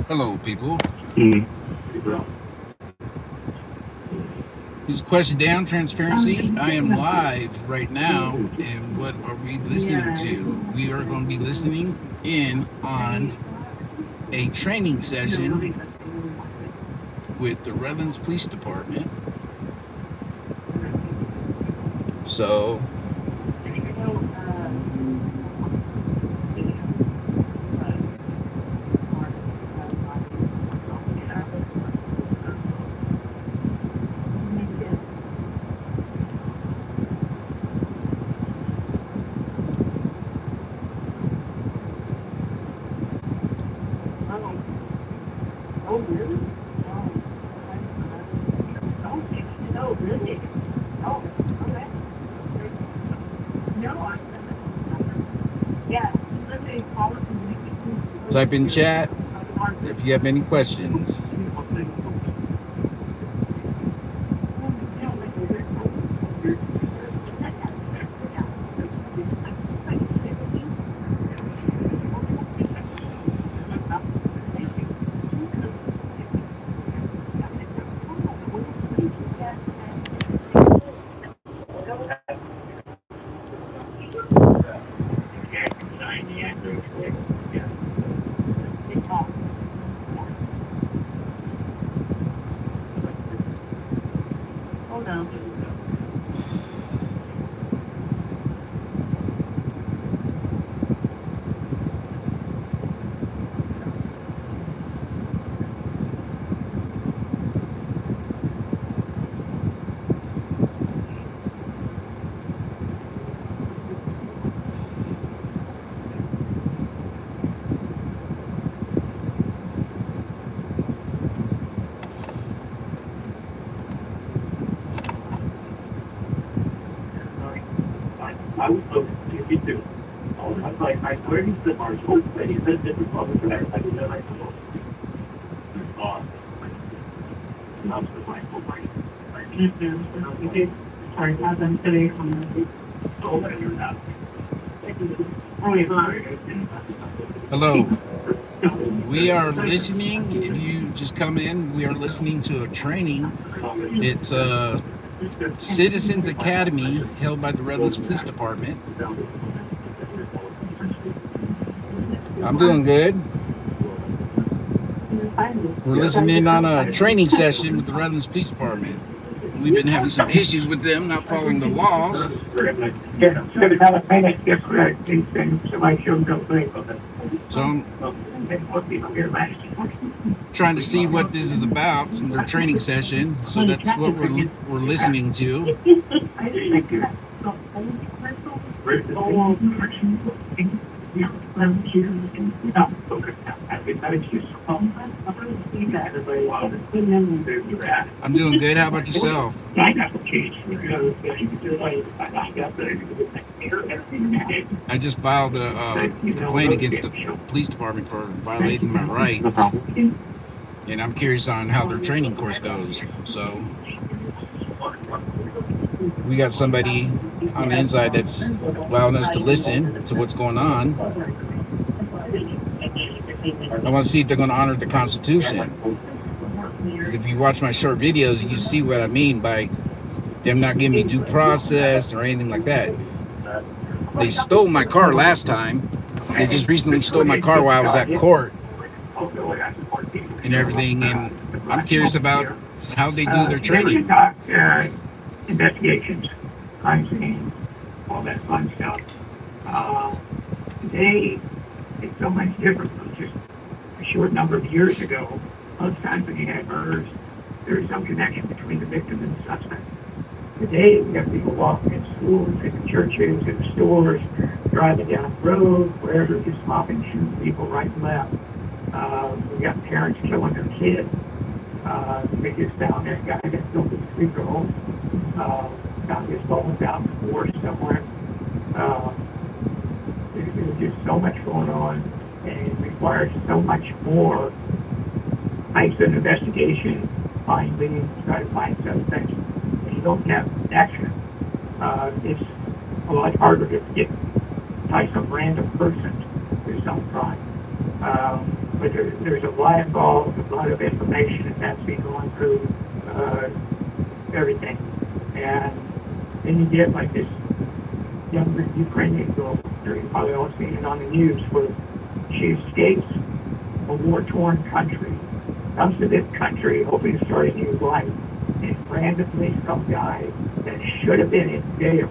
Hello, people. Mm. This is Question Down Transparency. I am live right now, and what are we listening to? We are going to be listening in on a training session with the Redlands Police Department. So, type in chat if you have any questions. Hello. We are listening. If you just come in, we are listening to a training. It's a Citizens Academy held by the Redlands Police Department. I'm doing good. We're listening on a training session with the Redlands Police Department. We've been having some issues with them not following the laws. So I'm trying to see what this is about, their training session. So that's what we're listening to. I'm doing good. How about yourself? I just filed a complaint against the police department for violating my rights, and I'm curious on how their training course goes. So we got somebody on the inside that's allowing us to listen to what's going on. I want to see if they're going to honor the Constitution. Because if you watch my short videos, you see what I mean by them not giving me due process or anything like that. They stole my car last time. They just recently stole my car while I was at court and everything. And I'm curious about how they do their training. Investigations, crime scenes, all that fun stuff. Today, it's so much different from just a short number of years ago. Most times when you had murders, there was some connection between the victim and the suspect. Today, we have people walking in schools, in the churches, in the stores, driving down the road, wherever, just mopping, shooting people right and left. We got parents killing their kids. We just found that guy that killed his 3-year-old. Found his bones out in the forest somewhere. There's just so much going on, and it requires so much more types of investigation, finding, try to find suspects. And you don't have action. It's a lot harder to get tie some random person to some crime. But there's a lot involved, a lot of information that has to be going through everything. And then you get like this young Ukrainian girl, you probably all seen it on the news, where she escapes a war-torn country, comes to this country hoping to start a new life, and randomly some guy that should have been in jail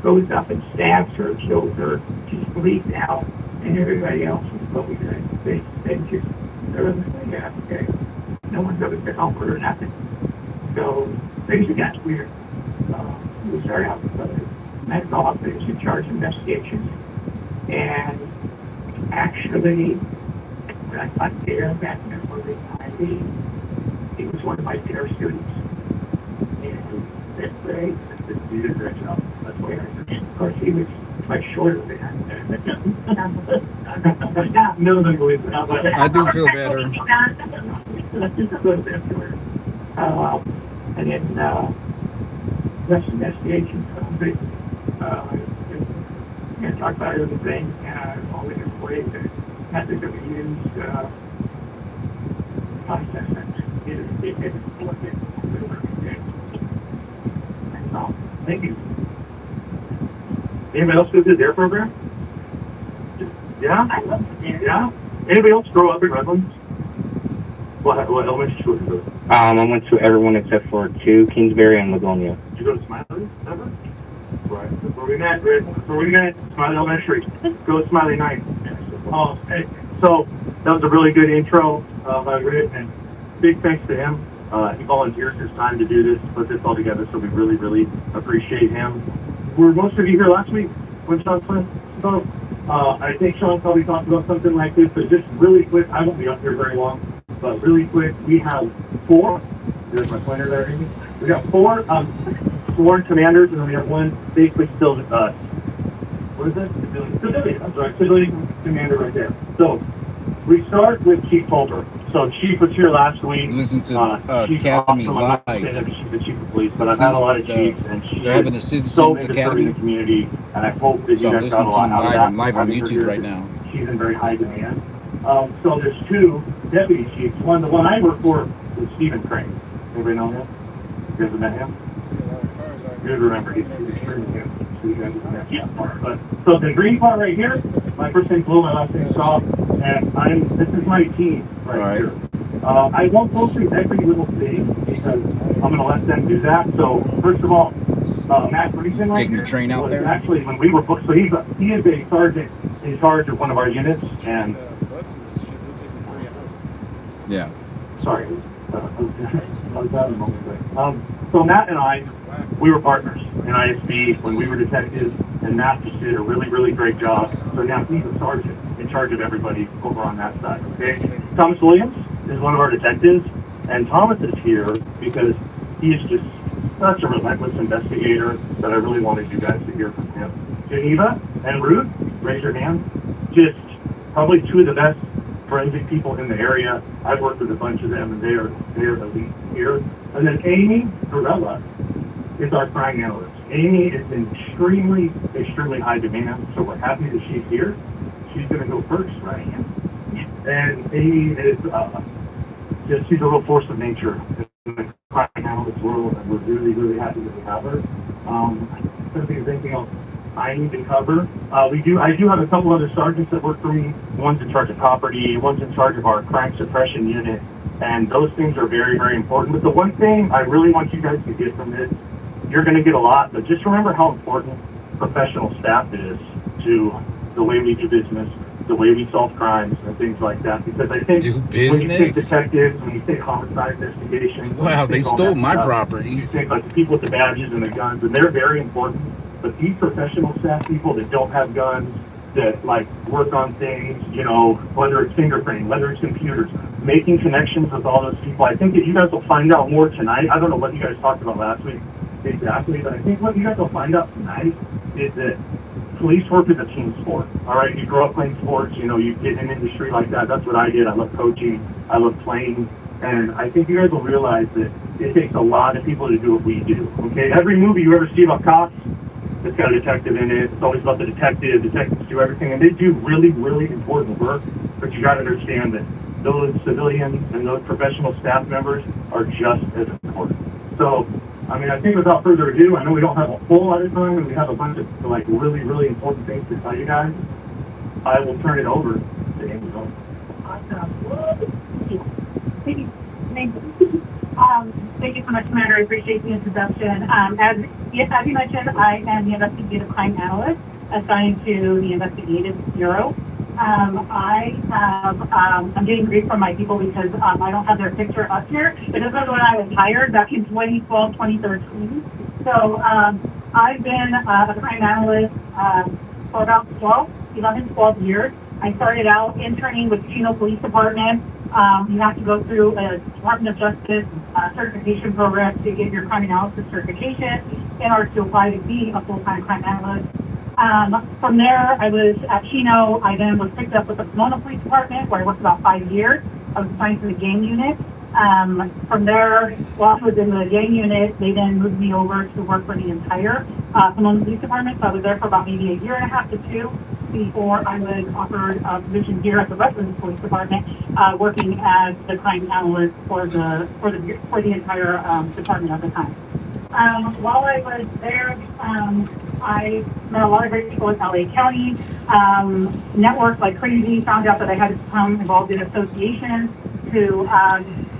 goes up and stabs her, kills her, she's bleeding out, and everybody else is probably good. They just, they're like, yeah, okay. No one's ever been help her or nothing. So things got weird. We started out with the medical office in charge of investigations, and actually, when I got there back in the early 90s, he was one of my dare students. And that's great. He did a great job. That's why of course, he was much shorter than I. No one believes it. I do feel better. Just a little bit shorter. And then, rest investigation, but, we're going to talk about everything, all the different ways and methods that we use, process and that's all. Thank you. Anybody else go through their program? Yeah? I love it. Yeah? Anybody else grow up in Redlands? What elementary school did you go to? I went to everyone except for two, Kingsbury and Livonia. Did you go to Smiley? Never? Right. That's where we met, Rick. That's where we met. Smiley Elementary. Go to Smiley 9. Oh, hey. So, that was a really good intro by Rick, and big thanks to him. He volunteered his time to do this, put this all together, so we really, really appreciate him. Were most of you here last week when Sean spoke? I think Sean probably talked about something like this, but just really quick, I won't be up here very long, but really quick, we have 4, there's my pointer there, Amy. We got 4 sworn commanders, and then we have one basically still, what is that? Civilian, I'm sorry, civilian commander right there. So, we start with Chief Holder. So Chief was here last week. Listen to Chief Academy awesome. I'm not Live. saying that she's the chief of police, but I've had a lot of chiefs, and she's They're having a so Citizens into serving Academy. the community, and I hope that So you I'm guys got listening a to lot them out of live. that. I'm live on Having her YouTube here, right now. She's in very high demand. So there's 2 deputy chiefs. The one I work for is Stephen Crane. Anybody know him? You guys have met him? Good, remember, he's extremely good. So you guys have met him. But, so the green part right here, my first name's Blue, my last name's Soft, and this is my team right here. I won't go through every little thing because I'm going to let them do that. So first of all, Matt Friesen right Taking here the train out was there? actually when we were booked. So he is a sergeant in charge of one of our units, and Yeah. sorry, so Matt and I, we were partners in ISB when we were detectives, and Matt just did a really, really great job. So now he's a sergeant in charge of everybody over on that side, okay? Thomas Williams is one of our detectives, and Thomas is here because he is just such a relentless investigator that I really wanted you guys to hear from him. Geneva and Ruth, raise your hand. Just probably 2 of the best forensic people in the area. I've worked with a bunch of them, and they are elite here. And then Amy Varela is our crime analyst. Amy is in extremely, extremely high demand, so we're happy that she's here. She's going to go first, right? And Amy is she's a real force of nature in the crime analyst world, and we're really, really happy that we have her. I don't think there's anything else I need to cover. I do have a couple other sergeants that work for me. One's in charge of property, one's in charge of our crime suppression unit, and those things are very, very important. But the one thing I really want you guys to get from this, you're going to get a lot, but just remember how important professional staff is to the way we do business, the way we solve crimes, and things like that. Because I think when you think detectives, when you think homicide investigations, wow, they stole my property. You think like the people with the badges and the guns, and they're very important. But these professional staff people that don't have guns, that like work on things, you know, whether it's fingerprinting, whether it's computers, making connections with all those people. I think that you guys will find out more tonight. I don't know what you guys talked about last week exactly, but I think what you guys will find out tonight is that police work is a team sport. All right, you grow up playing sports, you know, you get in an industry like that. That's what I did. I love coaching. I love playing. And I think you guys will realize that it takes a lot of people to do what we do. Okay, every movie you ever see about cops, that's got a detective in it. It's always about the detective. Detectives do everything, and they do really, really important work. But you got to understand that those civilians and those professional staff members are just as important. So, I mean, I think without further ado, I know we don't have a whole lot of time, and we have a bunch of like really, really important things to tell you guys. I will turn it over to Angel. Awesome. Thank you. Thank you so much, Commander. I appreciate the introduction. As you mentioned, I am the investigative crime analyst assigned to the investigative bureau. I'm getting grief from my people because I don't have their picture up here. But this was when I was hired back in 2012, 2013. So I've been a crime analyst for about 12 years. I started out interning with Chino Police Department. You have to go through a Department of Justice certification program to get your crime analysis certification in order to apply to be a full-time crime analyst. From there, I was at Chino. I then was picked up with the Pomona Police Department, where I worked about 5 years. I was assigned to the gang unit. From there, while I was in the gang unit, they then moved me over to work for the entire Pomona Police Department. So I was there for about maybe a year and a half to 2 before I was offered a position here at the Westland Police Department, working as the crime analyst for the entire department at the time. While I was there, I met a lot of great people in LA County, networked like crazy, found out that I had to become involved in associations to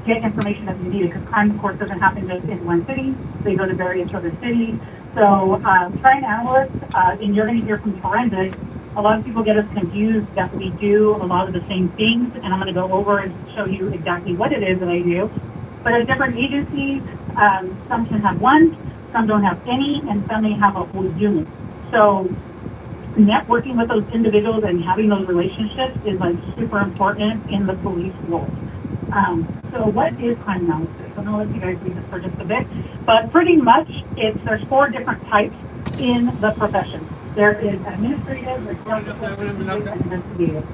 get information that we needed, because crime, of course, doesn't happen just in one city. They go to various other cities. So crime analysts, and you're going to hear from forensics, a lot of people get us confused that we do a lot of the same things, and I'm going to go over and show you exactly what it is that I do. But at different agencies, some can have one, some don't have any, and some may have a whole unit. So networking with those individuals and having those relationships is like super important in the police world. So what is crime analysis? I'm going to let you guys read this for just a bit. But pretty much, there's 4 different types in the profession. There is administrative, and investigative.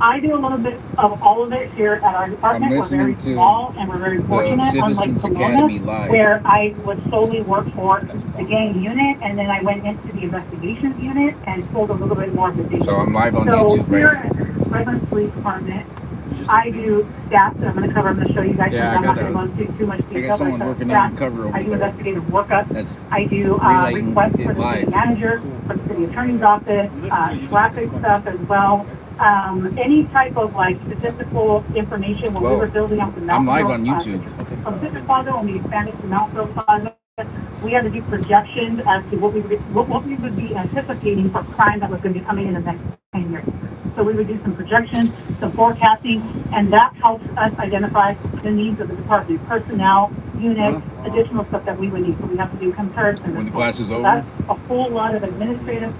I do a little bit of all of it here at our department. We're very small and we're very fortunate, unlike Pomona, where I would solely work for the gang unit, and then I went into the investigations unit and pulled a little bit more of the data. So I'm live on YouTube here right now. at Westland Police Department, I do staff that I'm going to cover. I'm going to show you guys. Yeah, I'm not going to go into too much detail. I got someone working undercover over I do there. investigative workups. That's I do relaying requests it for the live. city manager, for the city attorney's office, graphic stuff as well. Any type of like statistical information when we were building up the I'm Mountain live on YouTube. From Citrus Plaza, when we expanded to Mountville Plaza, we had to do projections as to what we would be anticipating for crime that was going to be coming in the next 10 years. So we would do some projections, some forecasting, and that helps us identify the needs of the department, personnel, units, additional stuff that we would need. So we have to do comparisons. When the class is over? That's a whole lot of administrative,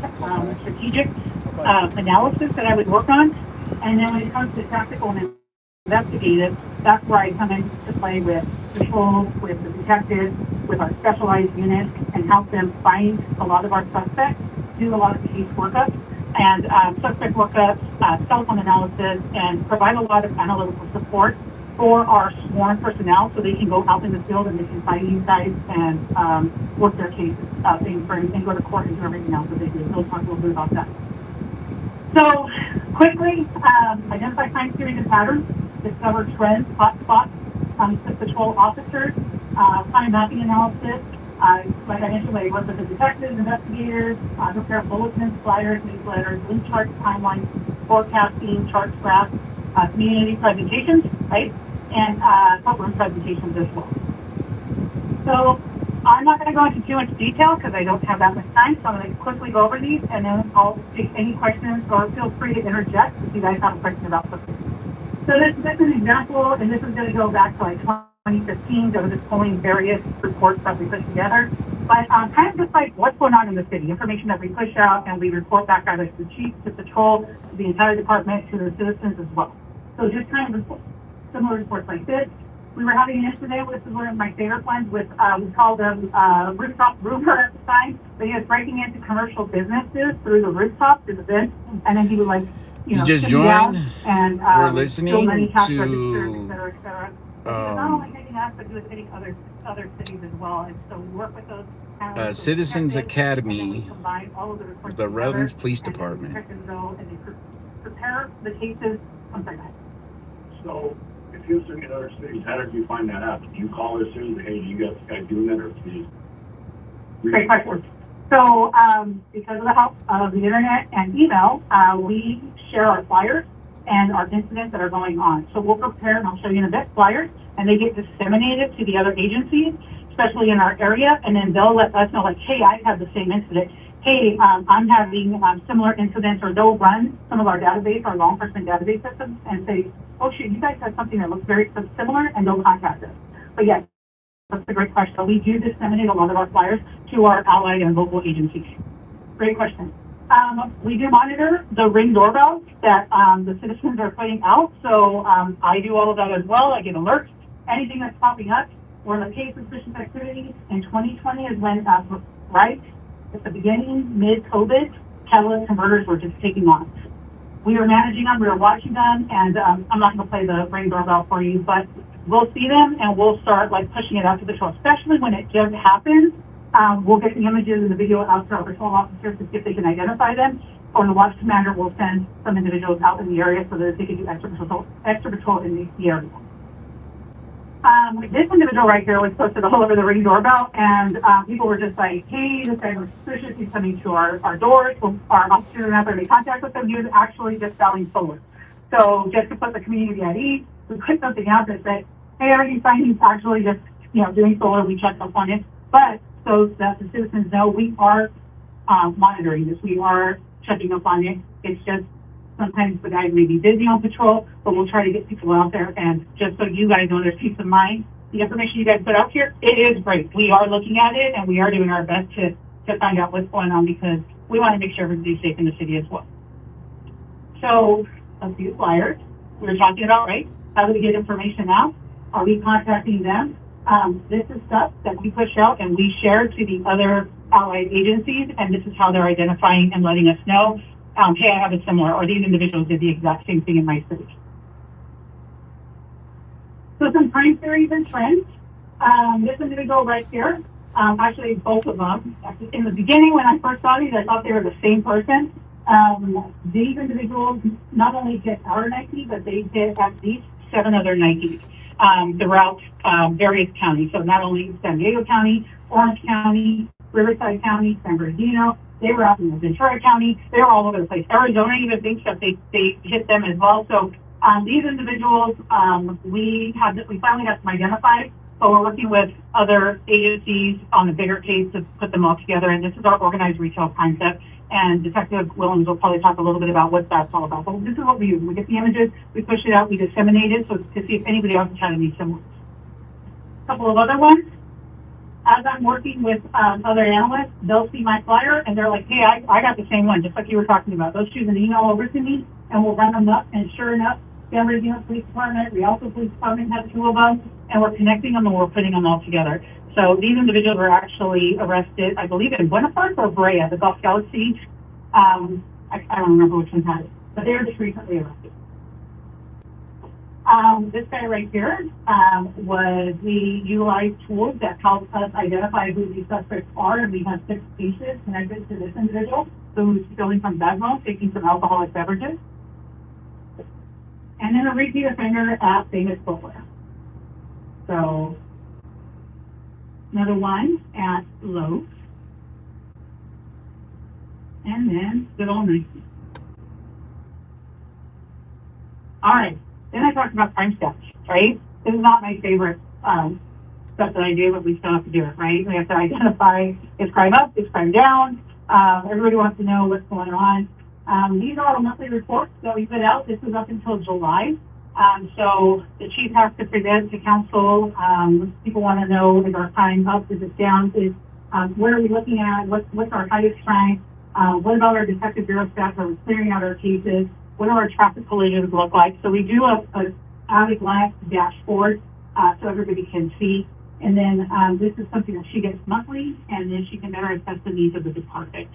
strategic analysis that I would work on. And then when it comes to tactical and investigative, that's where I come into play with patrols, with the detectives, with our specialized units, and help them find a lot of our suspects, do a lot of case workups, and suspect workups, cell phone analysis, and provide a lot of analytical support for our sworn personnel so they can go out in the field and they can find these guys and work their cases, and go to court and do everything else that they do. So we'll talk a little bit about that. So quickly, identify crime series and patterns, discover trends, hotspots, patrol officers, crime mapping analysis. Like I mentioned, I work with the detectives, investigators, prepare bulletins, flyers, newsletters, link charts, timelines, forecasting, charts, graphs, community presentations, right? And courtroom presentations as well. So I'm not going to go into too much detail because I don't have that much time, so I'm going to quickly go over these, and then I'll take any questions, or feel free to interject if you guys have a question about something. So this is an example, and this is going to go back to like 2015. That was just pulling various reports that we put together. But kind of just like what's going on in the city, information that we push out and we report back out to the chief, to patrol, to the entire department, to the citizens as well. So just kind of similar reports like this. We were having an incident, this is one of my favorite ones, with, we called them rooftop roofer at the time, but he was breaking into commercial businesses through the rooftop, through the vent, and then he would like, you know, just sit down joined? and We're listening steal money, cash to, registers, et cetera, et cetera. But he was not only hitting us, but he was hitting other cities as well. And so we work with those Citizens Academy, Combine all of the reports the together, Redlands Police and then Department. detectives go and they prepare the cases. I'm sorry, guys. So, if you was in other cities, how did you find that out? Did you call as soon as, hey, you got this guy doing that, or did you? Great question. So, because of the help of the internet and email, we share our flyers and our incidents that are going on. So we'll prepare, and I'll show you in a bit, flyers, and they get disseminated to the other agencies, especially in our area, and then they'll let us know, like, hey, I had the same incident. Hey, I'm having similar incidents, or they'll run some of our database, our law enforcement database systems, and say, oh, shoot, you guys have something that looks very similar, and they'll contact us. But yes, that's a great question. We do disseminate a lot of our flyers to our allied and local agencies. Great question. We do monitor the Ring doorbells that the citizens are putting out. So I do all of that as well. I get alerts. Anything that's popping up, we're in the case of suspicious activity. In 2020 is when, right at the beginning, mid-COVID, catalyst converters were just taking off. We were managing them, we were watching them, and I'm not going to play the Ring doorbell for you, but we'll see them and we'll start like pushing it out to the patrol, especially when it just happens. We'll get the images and the video out to our patrol officers to see if they can identify them, or the watch commander will send some individuals out in the area so that they can do extra patrol in the area. This individual right here was posted all over the Ring doorbell, and people were just like, hey, this guy was suspicious, he's coming to our doors. Well, our officers are not going to make contact with him. He was actually just selling solar. So just to put the community at ease, we put something out that said, hey, are you finding he's actually just, doing solar? We checked up on it. But so that the citizens know, we are monitoring this. We are checking up on it. It's just sometimes the guys may be busy on patrol, but we'll try to get people out there. And just so you guys know, there's peace of mind. The information you guys put out here, it is great. We are looking at it, and we are doing our best to find out what's going on, because we want to make sure everybody's safe in the city as well. So let's see the flyers we were talking about, right? How do we get information out? Are we contacting them? This is stuff that we push out and we share to the other allied agencies, and this is how they're identifying and letting us know, hey, I have a similar, or these individuals did the exact same thing in my city. So some crime theories and trends. This individual right here, actually both of them, in the beginning when I first saw these, I thought they were the same person. These individuals not only hit our Nike, but they hit at least 7 other Nikes throughout various counties. So not only San Diego County, Orange County, Riverside County, San Bernardino, they were out in Ventura County. They were all over the place. Arizona even thinks that they hit them as well. So these individuals, we finally got them identified, but we're working with other agencies on the bigger case to put them all together. And this is our organized retail concept. And Detective Williams will probably talk a little bit about what that's all about. But this is what we do. We get the images, we push it out, we disseminate it so to see if anybody else is trying to be similar. A couple of other ones. As I'm working with other analysts, they'll see my flyer and they're like, hey, I got the same one, just like you were talking about. They'll shoot an email over to me and we'll run them up. And sure enough, San Bernardino Police Department, Rialto Police Department has 2 of them, and we're connecting them and we're putting them all together. So these individuals were actually arrested, I believe, in Buena Park or Brea, the Gulf Galaxy. I don't remember which one had it, but they were just recently arrested. This guy right here we utilized tools that help us identify who these suspects are, and we have 6 cases connected to this individual who's stealing from Basmo, taking some alcoholic beverages, and then a repeat offender at Famous Footwear. So another one at Lowe's, and then good old Nike. All right. Then I talked about crime stats, right? This is not my favorite stuff that I do, but we still have to do it, right? We have to identify, is crime up, is crime down? Everybody wants to know what's going on. These are all monthly reports that we put out. This is up until July. So the chief has to present to council. People want to know, is our crime up, is it down? What are we looking at? What's our highest crime? What about our detective bureau staff? Are we clearing out our cases? What do our traffic collisions look like? So we do a at-a-glance dashboard so everybody can see. And then this is something that she gets monthly, and then she can better assess the needs of the department.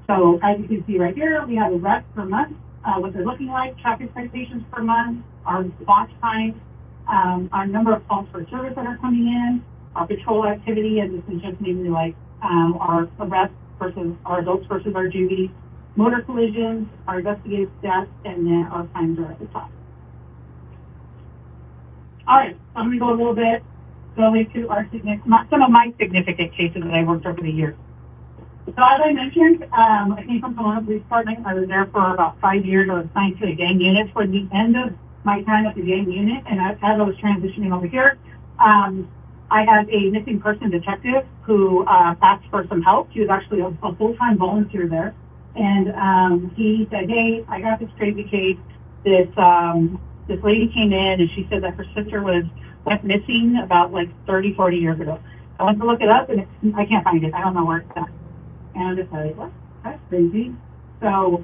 So as you can see right here, we have a rep per month, what they're looking like, traffic citations per month, our response time, our number of calls for service that are coming in, our patrol activity, and this is just mainly like our arrests versus our adults versus our juvies, motor collisions, our investigative deaths, and then our crimes are at the top. All right, so I'm going to go a little bit, go into our some of my significant cases that I worked over the years. So as I mentioned, I came from Pomona Police Department. I was there for about 5 years. I was assigned to a gang unit. Toward the end of my time at the gang unit, and as I was transitioning over here, I had a missing person detective who asked for some help. He was actually a full-time volunteer there. And he said, hey, I got this crazy case. This lady came in and she said that her sister went missing about like 30, 40 years ago. I went to look it up and I can't find it. I don't know where it's at. And I'm just like, what? That's crazy. So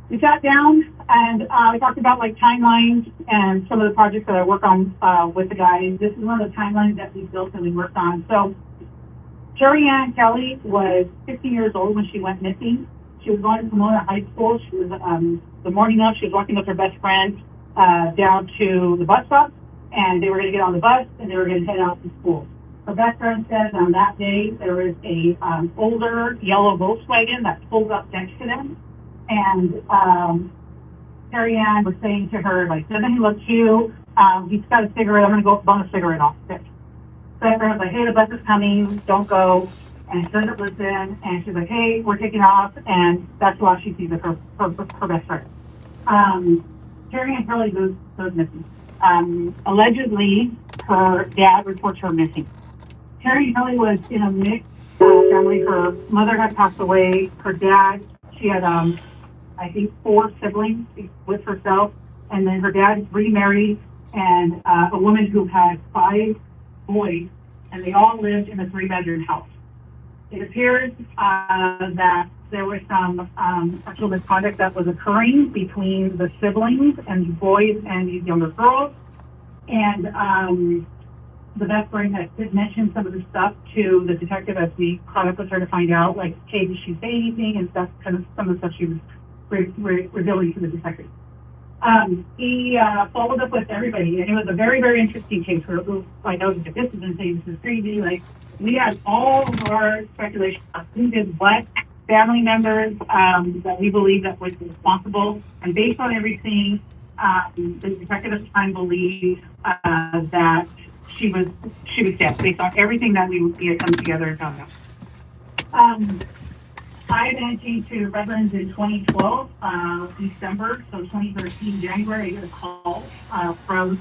we sat down and we talked about like timelines and some of the projects that I work on with the guys. This is one of the timelines that we built and we worked on. So Terry Ann Kelly was 50 years old when she went missing. She was going to Pomona High School. She was, the morning of, she was walking with her best friend down to the bus stop, and they were going to get on the bus and they were going to head out to school. Her best friend says on that day there was a older yellow Volkswagen that pulled up next to them, and Terry Ann was saying to her, like, doesn't he look cute? He's got a cigarette. I'm going to go bum a cigarette off. So her friend was like, hey, the bus is coming. Don't go. And she doesn't listen. And she's like, hey, we're taking off. And that's why she sees her best friend. Terry Ann Kelly goes missing. Allegedly, her dad reports her missing. Terry Kelly was in a mixed family. Her mother had passed away. Her dad, she had, I think, 4 siblings with herself. And then her dad remarried, and a woman who had 5 boys, and they all lived in a 3-bedroom house. It appears that there was some sexual misconduct that was occurring between the siblings and the boys and these younger girls. And the best friend had mentioned some of the stuff to the detective as we caught up with her to find out, like, hey, did she say anything? And stuff, kind of some of the stuff she was revealing to the detective. He followed up with everybody, and it was a very, very interesting case. Where I know that this is insane, this is crazy. Like, we had all of our speculation of who did what, family members that we believe that was responsible, and based on everything, the detective at the time believed that she was dead, based on everything that we had come together and found out. I then came to Redlands in 2012, December, so 2013, January, I got a call from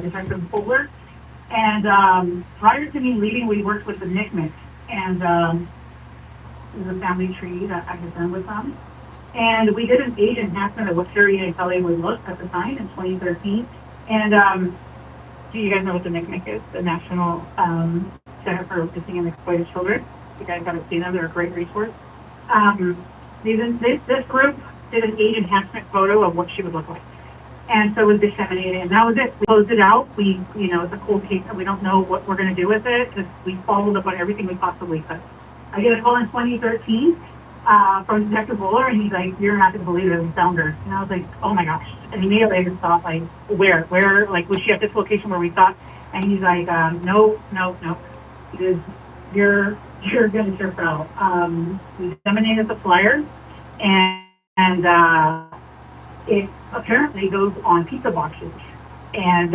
Detective Fuller. And prior to me leaving, we worked with the NCMEC, and it was a family tree that I had done with them. And we did an age enhancement of what Terry Ann Kelly would look at the time in 2013. And do you guys know what the NCMEC is? The National Center for Missing and Exploited Children. You guys haven't seen them, they're a great resource. This group did an age enhancement photo of what she would look like. And so it was disseminated, and that was it. We closed it out. It's a cold case, and we don't know what we're going to do with it, because we followed up on everything we possibly could. I get a call in 2013 from Detective Fuller, and he's like, you're not going to believe it, we found her. And I was like, oh my gosh. And immediately I just thought, like, where, like, was she at this location where we thought? And he's like, no. Because you're going to trip out. We disseminated the flyer, and it apparently goes on pizza boxes. And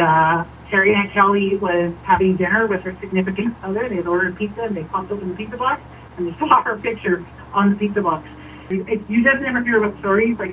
Terry Ann Kelly was having dinner with her significant other. They had ordered pizza, and they popped open the pizza box, and they saw her picture on the pizza box. You guys never hear about stories like